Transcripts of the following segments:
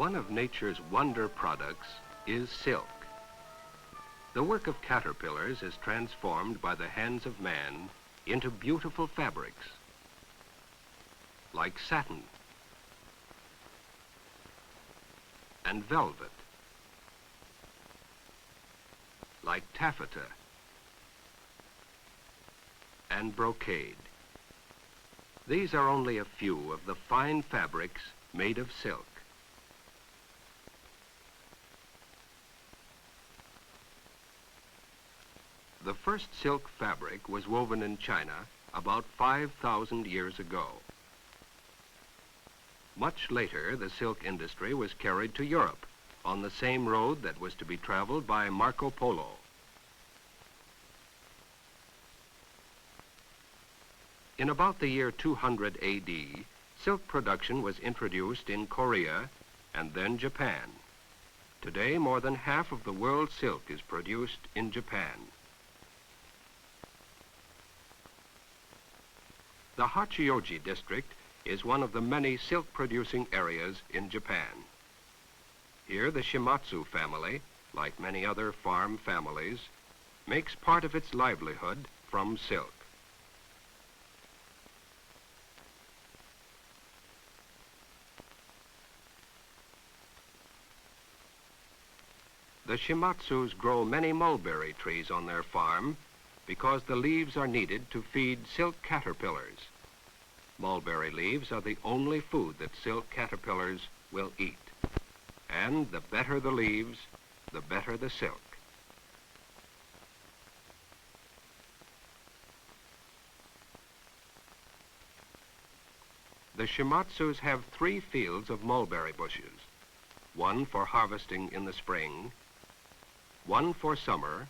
One of nature's wonder products is silk. The work of caterpillars is transformed by the hands of man into beautiful fabrics, like satin and velvet, like taffeta and brocade. These are only a few of the fine fabrics made of silk. The first silk fabric was woven in China about 5,000 years ago. Much later, the silk industry was carried to Europe on the same road that was to be traveled by Marco Polo. In about the year 200 AD, silk production was introduced in Korea and then Japan. Today, more than half of the world's silk is produced in Japan. The Archaeological district is one of the many silk-producing areas in Japan. Here, the Shimatsu family, like many other farm families, makes part of its livelihood from silk. The Shimatsus grow many mulberry trees on their farm because the leaves are needed to feed silk caterpillars. Mulberry leaves are the only food that silk caterpillars will eat. And the better the leaves, the better the silk. The Shimatsus have 3 fields of mulberry bushes, one for harvesting in the spring, one for summer,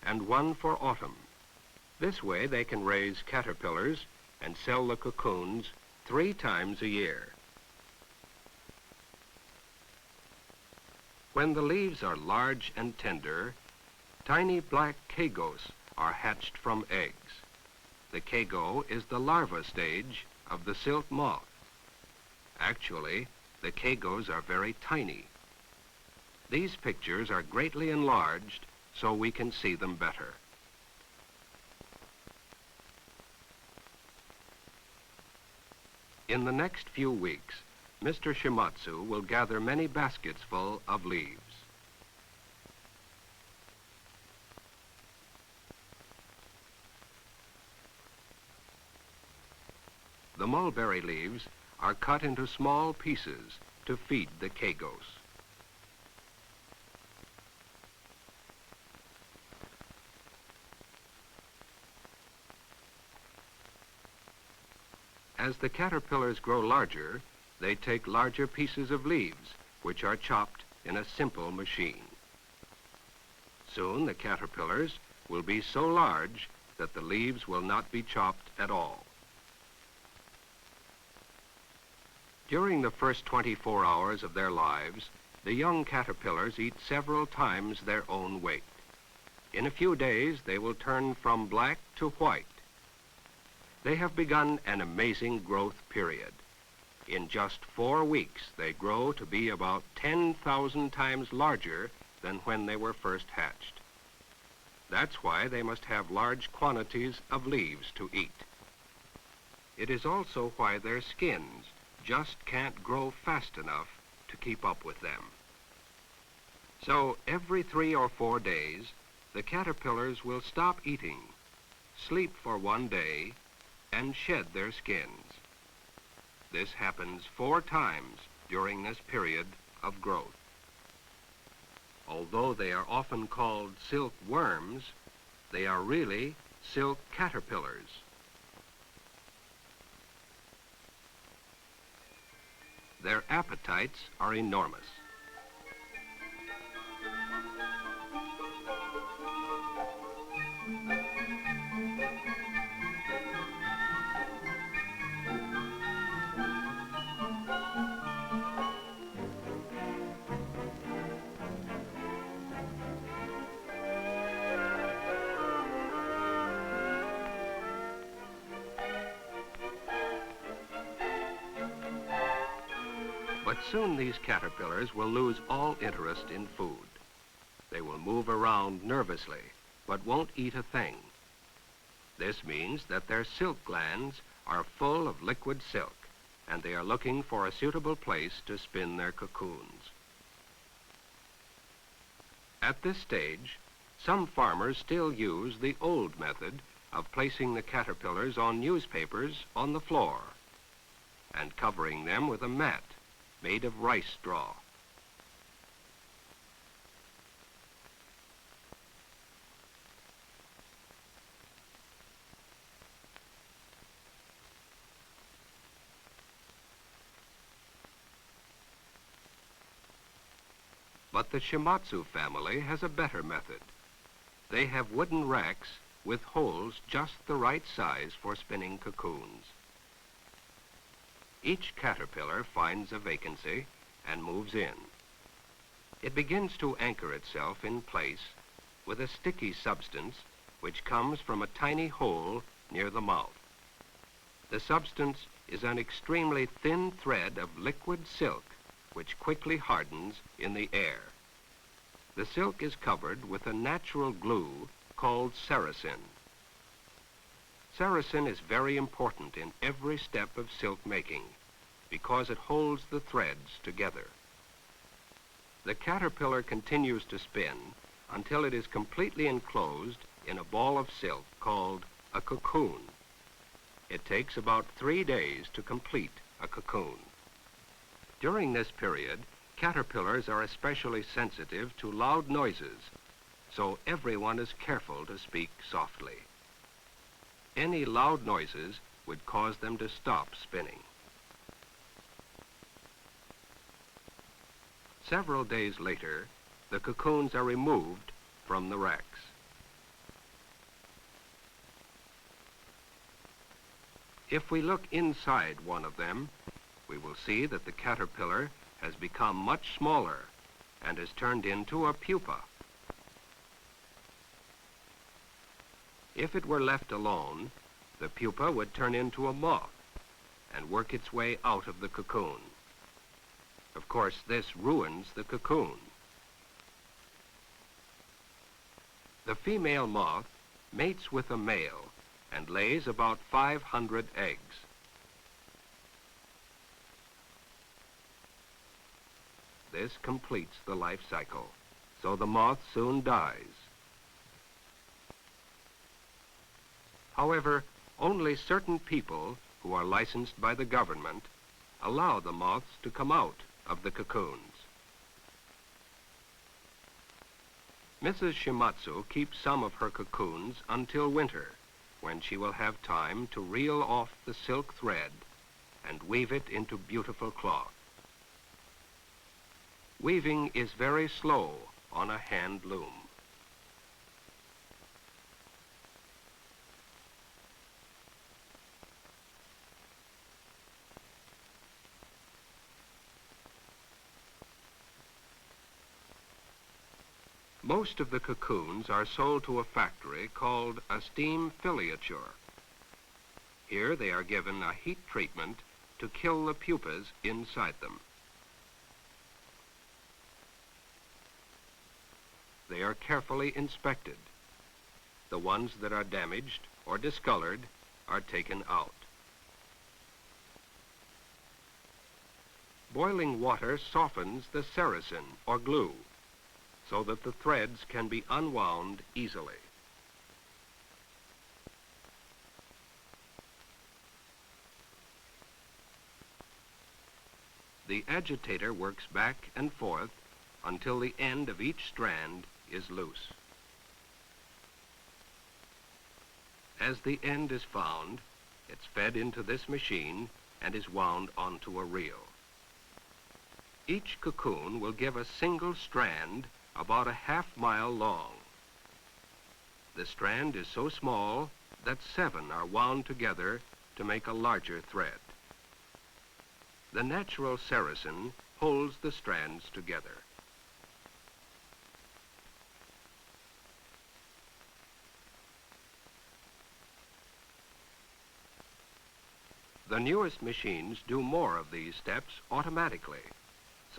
and one for autumn. This way they can raise caterpillars and sell the cocoons 3 times a year. When the leaves are large and tender, tiny black kagos are hatched from eggs. The kago is the larva stage of the silk moth. Actually, the kagos are very tiny. These pictures are greatly enlarged so we can see them better. In the next few weeks, Mr. Shimatsu will gather many baskets full of leaves. The mulberry leaves are cut into small pieces to feed the kagos. As the caterpillars grow larger, they take larger pieces of leaves, which are chopped in a simple machine. Soon the caterpillars will be so large that the leaves will not be chopped at all. During the first 24 hours of their lives, the young caterpillars eat several times their own weight. In a few days, they will turn from black to white. They have begun an amazing growth period. In just 4 weeks, they grow to be about 10,000 times larger than when they were first hatched. That's why they must have large quantities of leaves to eat. It is also why their skins just can't grow fast enough to keep up with them. So every 3 or 4 days, the caterpillars will stop eating, sleep for 1 day, and shed their skins. This happens 4 times during this period of growth. Although they are often called silk worms, they are really silk caterpillars. Their appetites are enormous. But soon these caterpillars will lose all interest in food. They will move around nervously, but won't eat a thing. This means that their silk glands are full of liquid silk, and they are looking for a suitable place to spin their cocoons. At this stage, some farmers still use the old method of placing the caterpillars on newspapers on the floor and covering them with a mat made of rice straw. But the Shimatsu family has a better method. They have wooden racks with holes just the right size for spinning cocoons. Each caterpillar finds a vacancy and moves in. It begins to anchor itself in place with a sticky substance which comes from a tiny hole near the mouth. The substance is an extremely thin thread of liquid silk which quickly hardens in the air. The silk is covered with a natural glue called sericin. Sericin is very important in every step of silk making because it holds the threads together. The caterpillar continues to spin until it is completely enclosed in a ball of silk called a cocoon. It takes about 3 days to complete a cocoon. During this period, caterpillars are especially sensitive to loud noises, so everyone is careful to speak softly. Any loud noises would cause them to stop spinning. Several days later, the cocoons are removed from the racks. If we look inside one of them, we will see that the caterpillar has become much smaller and has turned into a pupa. If it were left alone, the pupa would turn into a moth and work its way out of the cocoon. Of course, this ruins the cocoon. The female moth mates with a male and lays about 500 eggs. This completes the life cycle, so the moth soon dies. However, only certain people who are licensed by the government allow the moths to come out of the cocoons. Mrs. Shimatsu keeps some of her cocoons until winter, when she will have time to reel off the silk thread and weave it into beautiful cloth. Weaving is very slow on a hand loom. Most of the cocoons are sold to a factory called a steam filiature. Here they are given a heat treatment to kill the pupas inside them. They are carefully inspected. The ones that are damaged or discolored are taken out. Boiling water softens the sericin or glue so that the threads can be unwound easily. The agitator works back and forth until the end of each strand is loose. As the end is found, it's fed into this machine and is wound onto a reel. Each cocoon will give a single strand about a half-mile long. The strand is so small that 7 are wound together to make a larger thread. The natural sericin holds the strands together. The newest machines do more of these steps automatically,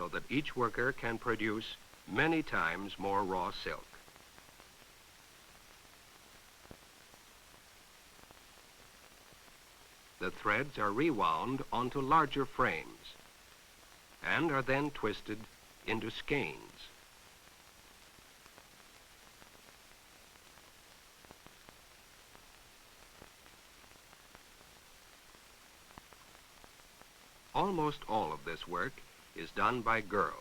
so that each worker can produce many times more raw silk. The threads are rewound onto larger frames and are then twisted into skeins. Almost all of this work is done by girls.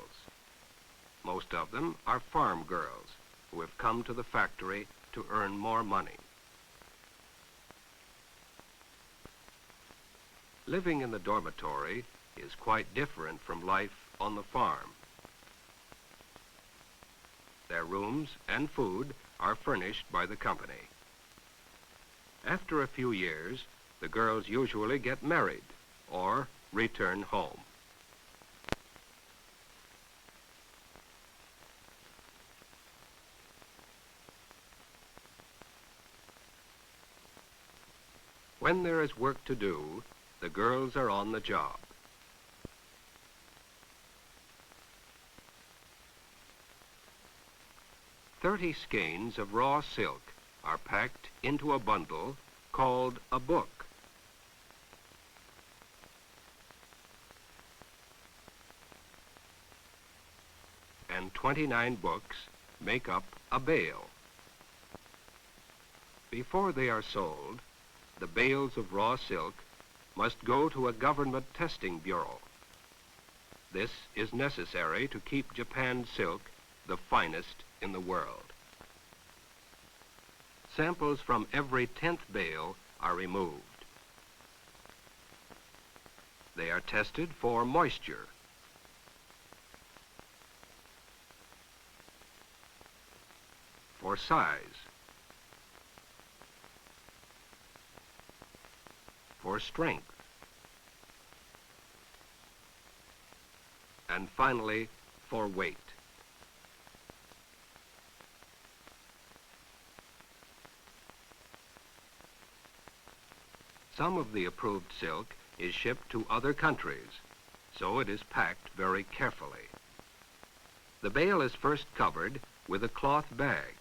Most of them are farm girls who have come to the factory to earn more money. Living in the dormitory is quite different from life on the farm. Their rooms and food are furnished by the company. After a few years, the girls usually get married or return home. When there is work to do, the girls are on the job. "30 skeins of raw silk are packed into a bundle called a book. And 29 books make up a bale. Before they are sold, the bales of raw silk must go to a government testing bureau. This is necessary to keep Japan's silk the finest in the world. Samples from every 10th bale are removed. They are tested for moisture, for size, for strength, and finally for weight. Some of the approved silk is shipped to other countries, so it is packed very carefully. The bale is first covered with a cloth bag,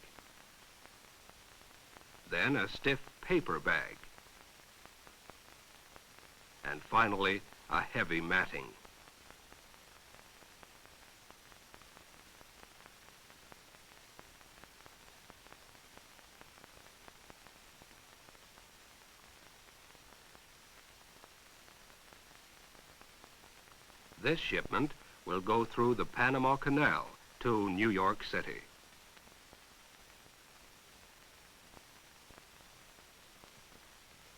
then a stiff paper bag, and finally a heavy matting. This shipment will go through the Panama Canal to New York City.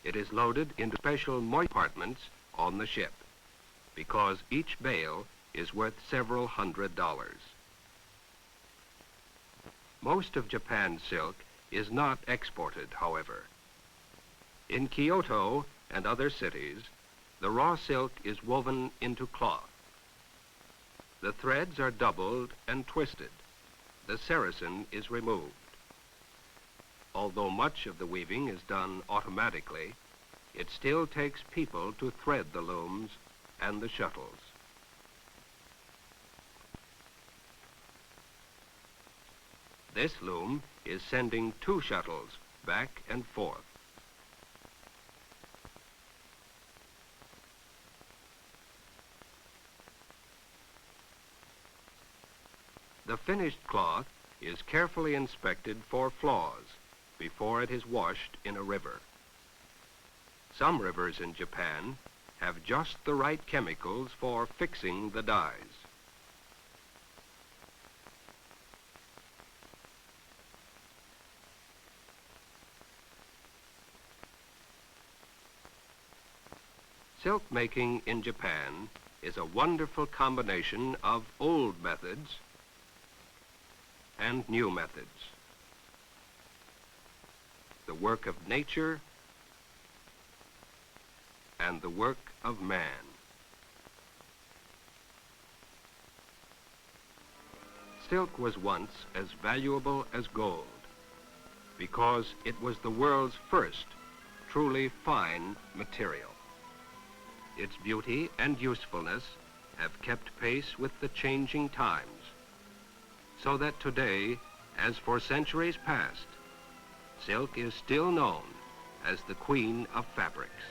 It is loaded into special compartments on the ship because each bale is worth several $100s. Most of Japan's silk is not exported, however. In Kyoto and other cities, the raw silk is woven into cloth. The threads are doubled and twisted. The sericin is removed. Although much of the weaving is done automatically, it still takes people to thread the looms and the shuttles. This loom is sending 2 shuttles back and forth. The finished cloth is carefully inspected for flaws before it is washed in a river. Some rivers in Japan have just the right chemicals for fixing the dyes. Silk making in Japan is a wonderful combination of old methods and new methods. The work of nature and the work of man. Silk was once as valuable as gold because it was the world's first truly fine material. Its beauty and usefulness have kept pace with the changing times, so that today, as for centuries past, silk is still known as the queen of fabrics.